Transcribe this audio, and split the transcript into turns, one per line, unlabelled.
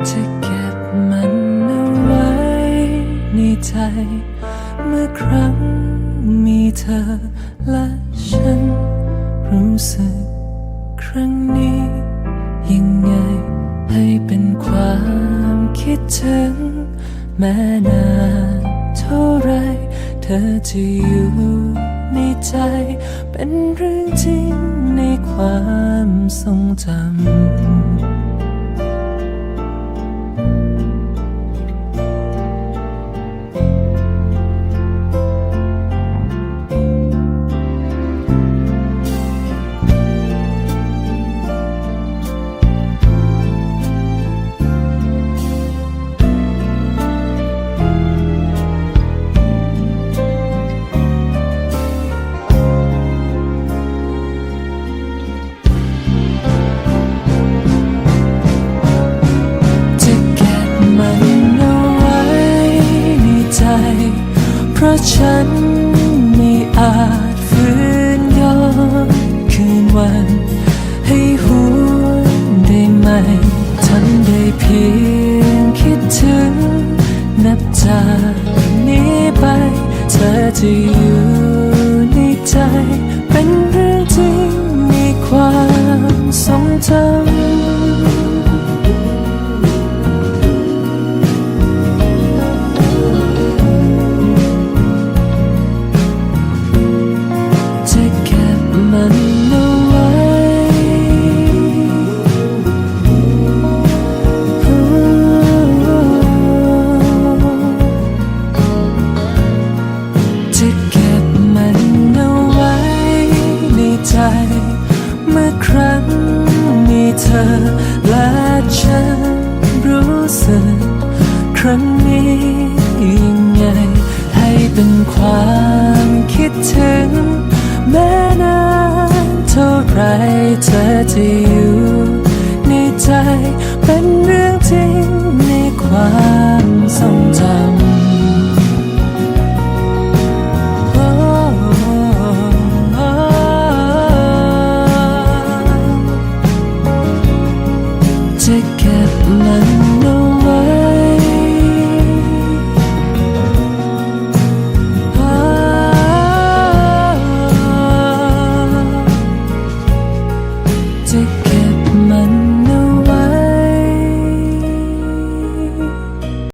จะเก็บมันเอาไว้ในใจเมื่อครั้งมีเธอและฉันรู้สึกครั้งนี้ยังไงให้เป็นความคิดถึงแม้นานเท่าไรเธอจะอยู่ในใจเป็นเรื่องจริงในความทรงจำเพราะฉันไม่อาจฝืนย้อนคืนวันให้หวนได้ไหมทันได้เพียงคิดถึงนับจากนี้ไปเธอจะอยู่ในใจเป็นเรื่องจริงในความทรงจำเมื่อครั้งมีเธอและฉันรู้สึกครั้งนี้ยิ่งใหญ่ให้เป็นความคิดถึงแม้นานเท่าไรเธอจะอยู่ในใจเป็นเรื่องจริงในความทรงจำ